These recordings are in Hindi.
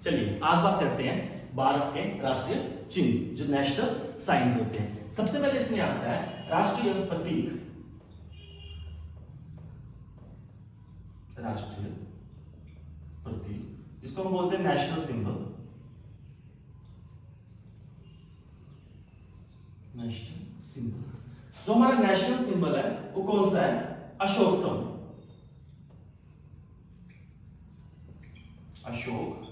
चलिए आज बात करते हैं भारत के राष्ट्रीय चिन्ह जो नेशनल साइंस होते हैं। सबसे पहले इसमें आता है राष्ट्रीय प्रतीक। राष्ट्रीय प्रतीक इसको हम बोलते हैं नेशनल सिंबल। नेशनल सिंबल जो हमारा नेशनल सिंबल है वो कौन सा है? अशोक स्तंभ। अशोक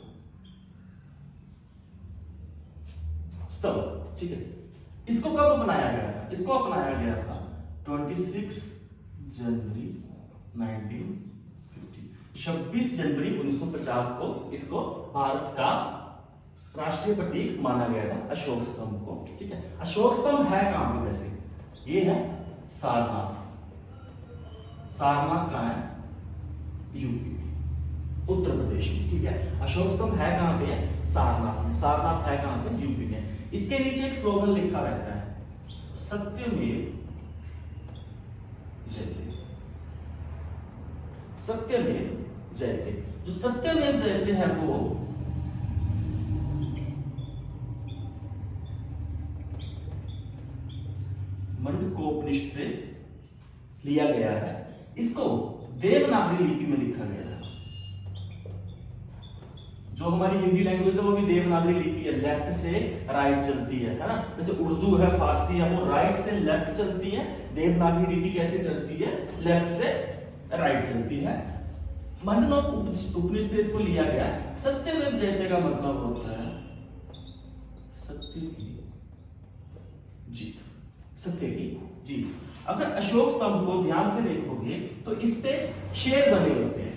स्तंभ, ठीक है। इसको कब अपनाया गया था? इसको अपनाया गया था 26 जनवरी 1950। 26 जनवरी 1950 को इसको भारत का राष्ट्रीय प्रतीक माना गया था, अशोक स्तंभ को, ठीक है। अशोक स्तंभ है कहां पे वैसे? ये है सारनाथ। सारनाथ कहां है? यूपी, उत्तर प्रदेश में, ठीक है। अशोक स्तंभ है कहां पे? है सारनाथ में। सारनाथ है कहां पे? यूपी में। इसके नीचे एक स्लोगन लिखा रहता है, सत्यमेव जयते। सत्यमेव जयते। जो सत्यमेव जयते है वो मंडकोपनिषद से लिया गया है। इसको देवनागरी लिपि में लिखा गया है। जो हमारी हिंदी लैंग्वेज है वो भी देवनागरी लिपि है, लेफ्ट से राइट चलती है ना। जैसे उर्दू है, फारसी है, वो राइट से लेफ्ट चलती है। देवनागरी लिपि कैसे चलती है? लेफ्ट से राइट चलती है। मंडकोपनिषद से इसको लिया गया। सत्यमेव जयते का मतलब होता है सत्य की जीत। सत्य की जीत। अगर अशोक स्तंभ को ध्यान से देखोगे तो इस पे शेर बने होते हैं,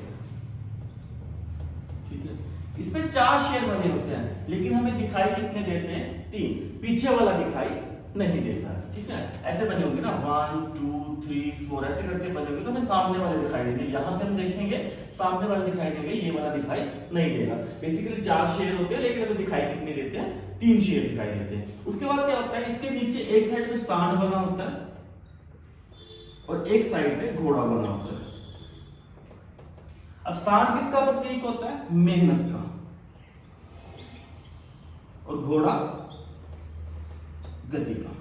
ठीक है। इसमें 4 शेर बने होते हैं, लेकिन हमें दिखाई कितने देते हैं? 3। पीछे वाला दिखाई नहीं देता, ठीक है। ऐसे बने होंगे ना 1 2 3 4 ऐसे करके बने होंगे तो हमें सामने वाले दिखाई देंगे। यहां से हम देखेंगे सामने वाले दिखाई देंगे, ये वाला दिखाई नहीं देगा। बेसिकली 4 शेर होते हैं, लेकिन हमें दिखाई कितने देते हैं? 3 शेर दिखाई देते हैं। उसके बाद क्या होता है? इसके नीचे एक साइड पे सांड बना होता है और एक साइड पे घोड़ा बना होता है। अब सांड किसका प्रतीक होता है? मेहनत का। और घोड़ा गति का,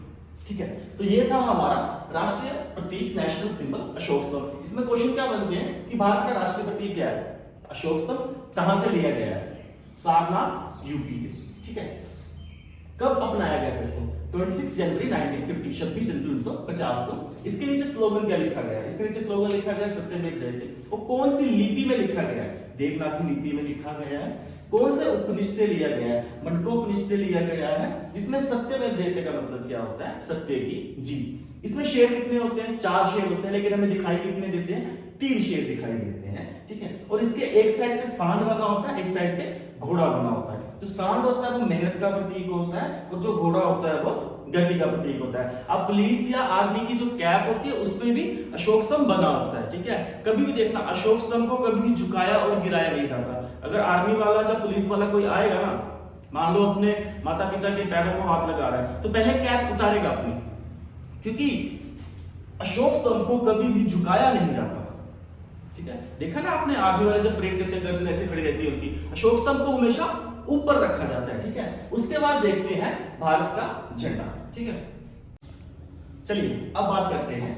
ठीक है। तो ये था हमारा राष्ट्रीय प्रतीक, नेशनल सिंबल अशोक स्तंभ। इसमें क्वेश्चन क्या बनते हैं कि भारत का राष्ट्रीय प्रतीक क्या है? अशोक स्तंभ। कहां से लिया गया है? सारनाथ, यूपी से, ठीक है। कब अपनाया गया था इसको? 26 जनवरी 1950, 26 जनवरी 1950 को। इसके नीचे स्लोगन क्या लिखा गया है? इसके नीचे स्लोगन लिखा गया है सत्यमेव जयते। वो कौन सी लिपि में लिखा गया है? देवनागरी लिपि में लिखा गया है। कौन से उपनिषद से लिया गया है? मंडकोपनिषद से लिया गया है। जिसमें सत्यमेव जयते का मतलब क्या होता है? सत्य की जीत। इसमें शेर कितने होते हैं? 4 शेर होते हैं, लेकिन हमें दिखाई कितने देते हैं? 3 शेर दिखाई देते हैं, ठीक है। और इसके एक साइड पे सांड बना होता है, एक साइड पे घोड़ा बना होता है। जो सांड होता है वो मेहनत का प्रतीक होता है, और जो घोड़ा होता है वो गति का प्रतीक होता है। अब पुलिस या आर्मी की जो कैप होती है उसमें भी अशोक स्तंभ बना होता है, ठीक है। कभी भी देखना अशोक स्तंभ को कभी भी झुकाया और गिराया नहीं जाता। अगर आर्मी वाला या पुलिस वाला कोई आएगा ना, मान लो अपने माता पिता के पैरों को हाथ लगा रहा है, तो पहले कैप उतारेगा अपनी, क्योंकि अशोक स्तंभ को कभी भी झुकाया नहीं जाता, ठीक है। देखा ना आपने आर्मी वाले जब परेड करते हैं गर्दन ऐसे खड़ी रहती है उनकी। अशोक स्तंभ को हमेशा ऊपर रखा जाता है, ठीक है। उसके बाद देखते हैं भारत का झंडा, ठीक है। चलिए अब बात करते हैं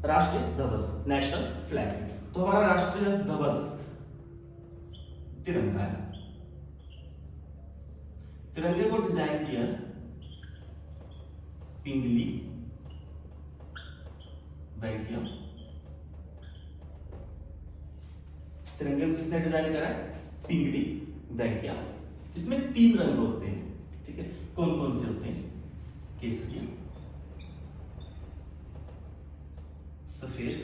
राष्ट्रीय ध्वज, नेशनल फ्लैग। तो हमारा राष्ट्रीय ध्वज तिरंगा है। तिरंगे को डिजाइन किया पिंगली वैंकया। तिरंगे को किसने डिजाइन करा है? पिंगली वैंकया। इसमें 3 रंग होते हैं, ठीक है। कौन कौन से होते हैं? केसरिया, सफेद,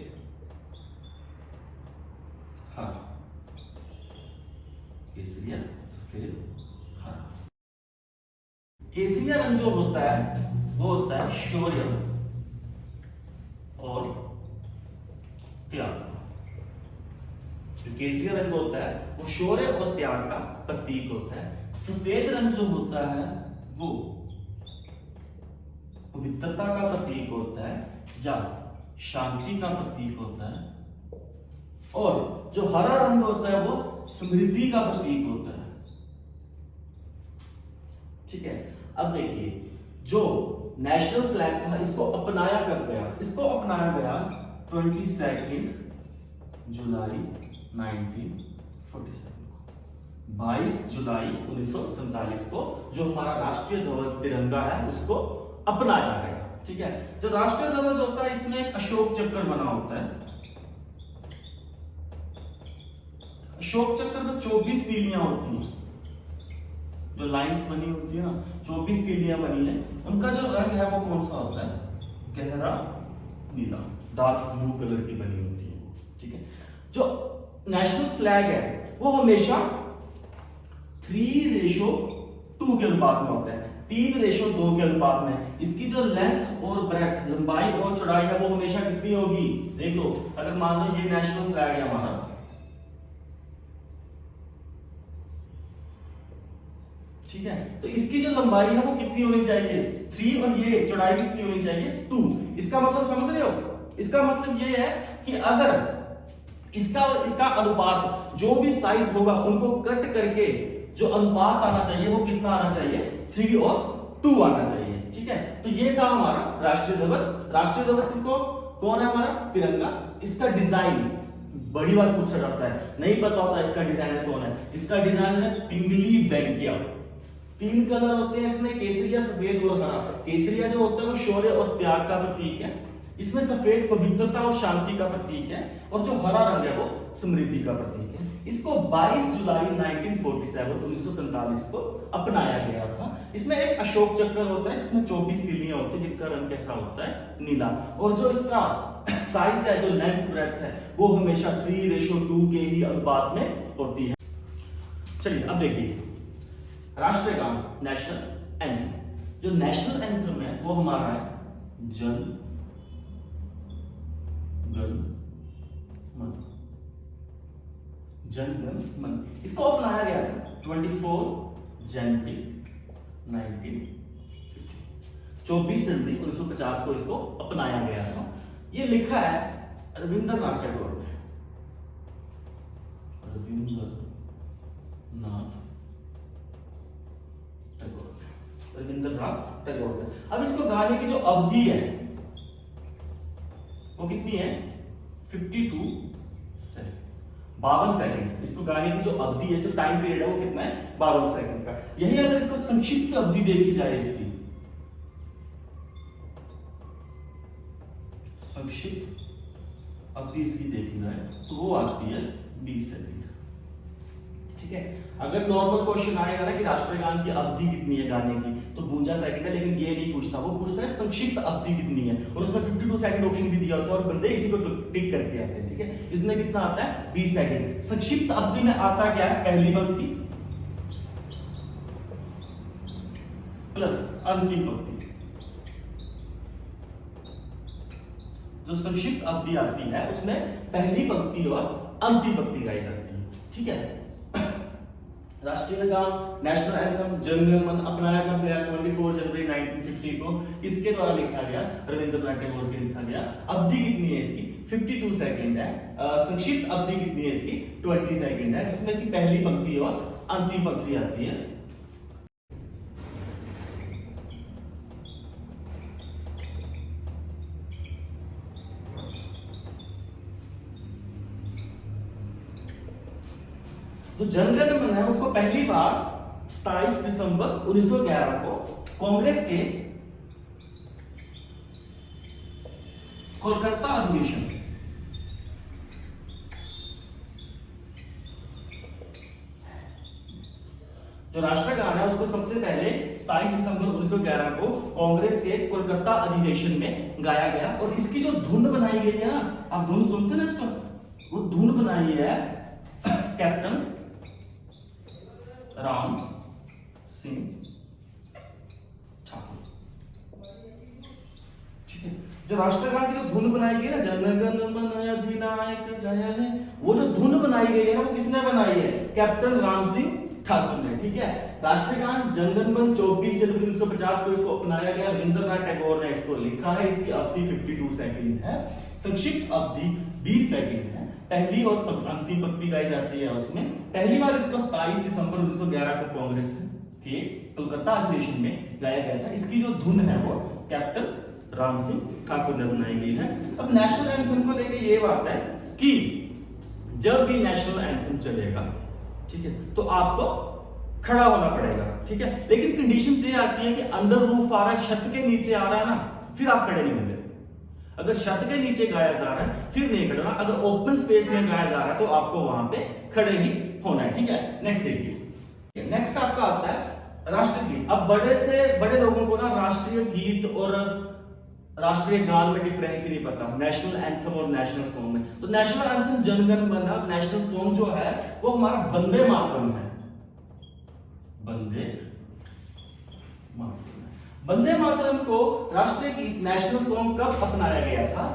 हरा। केसरिया, सफेद, हरा। केसरिया रंग जो होता है वो होता है शौर्य और त्याग। जो केसरिया रंग होता है वो शौर्य और त्याग का प्रतीक होता है। सफेद रंग जो होता है वो पवित्रता का प्रतीक होता है या शांति का प्रतीक होता है। और जो हरा रंग होता है वो समृद्धि का प्रतीक होता है। ठीक है। अब देखिए जो नेशनल फ्लैग था इसको अपनाया कब गया, इसको अपनाया गया 22 जुलाई 1947 को। 22 जुलाई 1947 को जो हमारा राष्ट्रीय ध्वज तिरंगा है उसको अपनाया गया। ठीक है। जो राष्ट्रीय ध्वज होता है इसमें एक अशोक चक्र बना होता है। अशोक चक्र में 24 तीलियां होती हैं, जो लाइंस बनी होती है ना, 24 तीलियां बनी है। उनका जो रंग है वो कौन सा होता है, गहरा नीला, डार्क ब्लू कलर की बनी होती है। ठीक है। जो नेशनल फ्लैग है वो हमेशा 3:2 के अनुपात में होता है, 3:2 के अनुपात में। इसकी जो लेंथ और ब्रेथ, लंबाई और चौड़ाई है वो हमेशा कितनी होगी, देख लो। अगर मान लो ये नेशनल फ्लैग है हमारा, ठीक है, तो इसकी जो लंबाई है वो कितनी होनी चाहिए, 3, और ये चौड़ाई कितनी होनी चाहिए, 2। इसका मतलब समझ रहे हो, इसका मतलब ये है कि अगर इसका और इसका अनुपात जो भी साइज होगा उनको कट करके जो अनुपात आना चाहिए वो कितना आना चाहिए, 3 और 2 आना चाहिए। ठीक है। तो ये था हमारा राष्ट्रीय ध्वज। राष्ट्रीय ध्वज किसको, कौन है हमारा, तिरंगा। इसका डिजाइन बड़ी बार पूछा जाता है, नहीं पता होता इसका डिजाइनर कौन है। इसका डिजाइनर है पिंगली वेंकैया। 3 कलर होते हैं इसमें, केसरिया, सफेद और हरा। केसरिया जो होता है वो शौर्य और त्याग का प्रतीक है, इसमें सफेद पवित्रता और शांति का प्रतीक है, और जो हरा रंग है वो समृद्धि का प्रतीक है। इसको 22 जुलाई 1947 को अपनाया गया था। इसमें एक अशोक चक्र होता है, इसमें 24 तीलियां होती है जिनका रंग कैसा होता है, नीला। और जो इसका साइज है, जो लेंथ ब्रेथ है, वो हमेशा 3:2 के ही अनुपात में होती है। चलिए अब देखिए राष्ट्रीय गान, नेशनल एंथम। जो नेशनल एंथम है वो हमारा है जन गण मन। जन गण मन, इसको अपनाया गया था 24 जनवरी 1950, 24 जनवरी 1950 को इसको अपनाया गया था। ये लिखा है रविंद्रनाथ टैगोर ने, रविंद्रनाथ टैगोर। अब इसको गाने की जो अवधि है वो कितनी है, 52 सेकंड, 52 सेकंड। इसको गाने की जो अवधि है, जो टाइम पीरियड है वो कितना है, 52 सेकंड का। यही अगर इसको संक्षिप्त अवधि देखी जाए, इसकी संक्षिप्त अवधि इसकी देखी जाए तो वो आती है 20 सेकंड। ठीक है। अगर नॉर्मल क्वेश्चन आएगा ना कि राष्ट्रीय गान की अवधि कितनी है गाने की, तो 52 सेकंड है, लेकिन ये नहीं पूछता, वो पूछता है संक्षिप्त अवधि कितनी है, और उसमें 52 सेकंड ऑप्शन भी दिया होता है और बंदे इसी को टिक करके आते हैं। ठीक है। इसमें कितना आता है, 20 सेकंड। संक्षिप्त अवधि में आता क्या है, पहली पंक्ति प्लस अंतिम पंक्ति। जो संक्षिप्त अवधि आती है उसमें पहली पंक्ति और अंतिम पंक्ति गाई जाती है। ठीक है। राष्ट्रीय गान, नेशनल एंथम, जन गण मन अपनाया कब गया, 24 जनवरी 1950 को। इसके द्वारा लिखा गया, रविंद्रनाथ टैगोर के लिखा गया। अवधि कितनी है इसकी, 52 सेकंड है। संक्षिप्त अवधि कितनी है इसकी, 20 सेकंड है, जिसमें कि पहली पंक्ति और अंतिम पंक्ति आती है। जो जनगण मन है उसको पहली बार 27 दिसंबर 1911 को कांग्रेस के कोलकाता अधिवेशन, जो राष्ट्रगान है उसको सबसे पहले 27 दिसंबर 1911 को कांग्रेस के कोलकाता अधिवेशन में गाया गया। और इसकी जो धुन बनाई गई है ना, आप धुन सुनते ना इसको, वो धुन बनाई है कैप्टन राम सिंह ठाकुर। ठीक है। जो राष्ट्रगान की जो धुन बनाई गई ना, जनगण मन अधिनायक जय है, वो जो धुन बनाई गई है ना वो किसने बनाई है, कैप्टन राम सिंह ठाकुर ने। ठीक है। राष्ट्रगान जनगण मन 24 जनवरी 1950 को इसको अपनाया गया, रविंद्रनाथ टैगोर ने इसको लिखा है। इसकी अवधि 52 सेकंड है, संक्षिप्त अवधि 20 सेकंड है, पहली और अंतिम पंक्ति गाई जाती है। उसमें पहली बार इसको 27 दिसंबर 1911 को कांग्रेस के कोलकाता अधिवेशन में गाया गया था। इसकी जो धुन है वो कैप्टन राम सिंह ठाकुर ने बनाई गई है। अब नेशनल एंथम को लेके ये बात है कि जब भी नेशनल एंथम चलेगा, ठीक है, तो आपको खड़ा होना पड़ेगा, ठीक है, लेकिन कंडीशन ये आती है कि अंडर रूफ आ रहा है, छत के नीचे आ रहा है ना, फिर आप खड़े नहीं होंगे। अगर छत के नीचे गाया जा रहा है फिर नहीं खड़े होना, अगर ओपन स्पेस में गाया जा रहा है तो आपको वहां पे खड़े ही होना है, ठीक है। नेक्स्ट देखिए, नेक्स्ट आपका आता है राष्ट्रगीत। अब बड़े से बड़े लोगों को ना राष्ट्रीय गीत और राष्ट्रीय गान में डिफरेंस ही नहीं पता, नेशनल एंथम और नेशनल सॉन्ग में। तो नेशनल एंथम जनगण मन, नेशनल सॉन्ग जो है वो हमारा वंदे मातरम है। वंदे मातरम, वंदे मातरम को राष्ट्रीय गीत नेशनल सॉन्ग कब अपनाया गया था?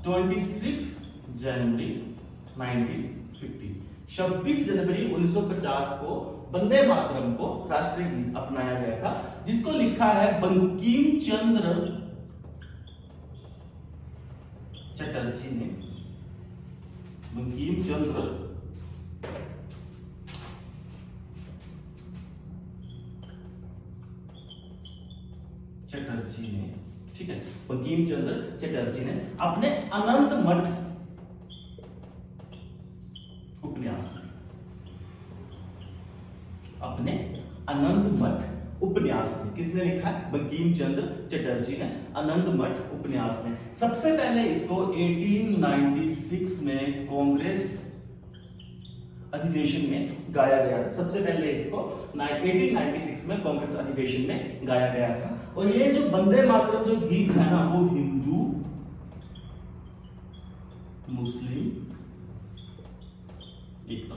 26 जनवरी 1950, 26 जनवरी 1950 को वंदे मातरम को राष्ट्रीय गीत अपनाया गया था, जिसको लिखा है बंकिम चंद्र चटर्जी ने। बंकिम चंद्र चटर्जी ने, ठीक है, बंकिम चंद्र चटर्जी ने अपने अनंत मठ उपन्यास में, अपने अनंत मठ उपन्यास में किसने लिखा है? बंकिम चंद्र चटर्जी ने अनंत मठ उपन्यास में। सबसे पहले इसको 1896 में कांग्रेस अधिवेशन में गाया गया था। सबसे पहले इसको 1896 में कांग्रेस अधिवेशन में गाया गया था। और ये जो वंदे मातरम जो गीत है ना, वो हिंदू मुस्लिम एकता,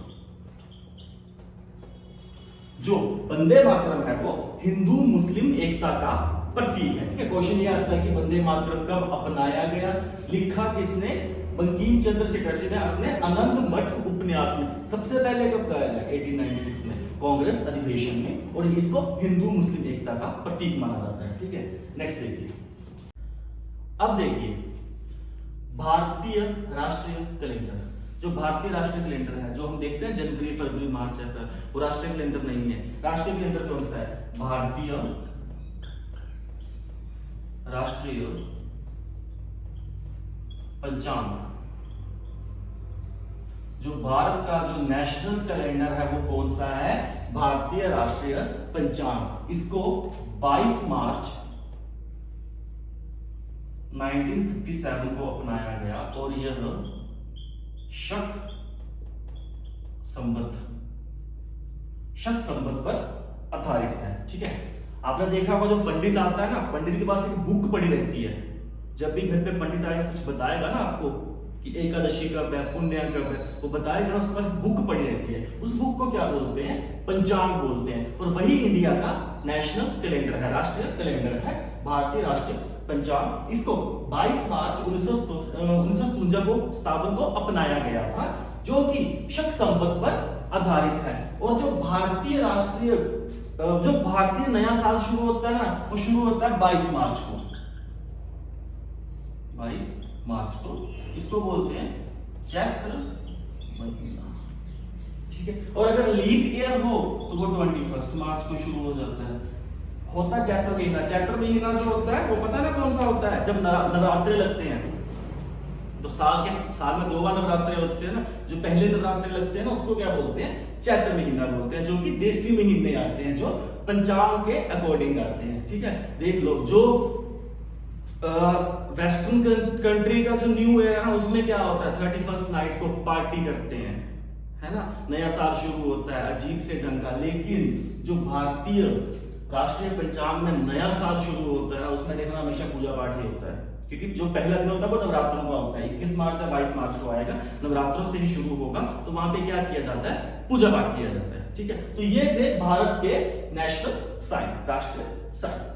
जो वंदे मातरम है वो हिंदू मुस्लिम एकता का प्रतीक है, ठीक है। क्वेश्चन ये आता है कि वंदे मातरम कब अपनाया गया, लिखा किसने? बंकिम चंद्र चटर्जी ने अपने अनंत मठ उपन्यास में। सबसे पहले कब गाया गया? 1896 में कांग्रेस अधिवेशन में, और इसको हिंदू मुस्लिम एकता का प्रतीक माना जाता है, ठीक है। नेक्स्ट देखिए, अब देखिए भारतीय राष्ट्रीय कैलेंडर। जो भारतीय राष्ट्रीय कैलेंडर है, जो हम देखते हैं जनवरी फरवरी मार्च अप्रैल, वो राष्ट्रीय कैलेंडर नहीं है। राष्ट्रीय कैलेंडर कौन सा है? भारतीय राष्ट्रीय पंचांग। जो भारत का जो नेशनल कैलेंडर है वो कौन सा है? भारतीय राष्ट्रीय पंचांग। इसको 22 मार्च 1957 को अपनाया गया, और यह शक संबत पर आधारित है, ठीक है। आपने देखा होगा जो पंडित आता है ना, पंडित के पास एक बुक पड़ी रहती है। जब भी घर पे पंडित आएगा कुछ बताएगा ना आपको कि एकादशी कब है, पुण्य कब है, वो बताएगा ना, उसके पास बुक पड़ी रहती है। उस बुक को क्या बोलते हैं? पंचांग बोलते हैं। और वही इंडिया का नेशनल कैलेंडर है, राष्ट्रीय कैलेंडर है, भारतीय राष्ट्रीय पंचांग। इसको 22 मार्च 1957 को स्थापन को अपनाया गया था, जो कि शक संबत पर आधारित है। और जो भारतीय नया साल शुरू होता है ना, वो शुरू होता है 22 मार्च को। 22 मार्च को इसको बोलते हैं चैत्र महीना, ठीक है। और अगर लीप ईयर हो तो वो 21 मार्च को शुरू हो जाता है। होता चैत्र महीना। चैत्र महीना जो होता है वो पता है ना कौन सा होता है? जब नवरात्रे लगते हैं, तो साल में 2 बार नवरात्रे होते हैं ना, जो पहले नवरात्रे लगते हैं ना, उसको क्या बोलते हैं? चैत्र महीना बोलते हैं, जो कि देसी महीने आते हैं, जो पंचांग के अकॉर्डिंग आते हैं, ठीक है। देख लो, जो वेस्टर्न कंट्री का जो न्यू ईयर है ना, उसमें क्या होता है? 31st नाइट को पार्टी करते हैं, है ना, नया साल शुरू होता है अजीब से ढंग का। लेकिन जो भारतीय राष्ट्रीय पंचांग में नया साल शुरू होता है, उसमें देखना हमेशा पूजा पाठ ही होता है, क्योंकि जो पहला दिन होता है वो नवरात्रों का होता है। 21 मार्च या 22 मार्च को आएगा, नवरात्रों से ही शुरू होगा, तो वहां पे क्या किया जाता है? पूजा पाठ किया जाता है, ठीक है। तो ये थे भारत के नेशनल साइन, राष्ट्रीय साइन।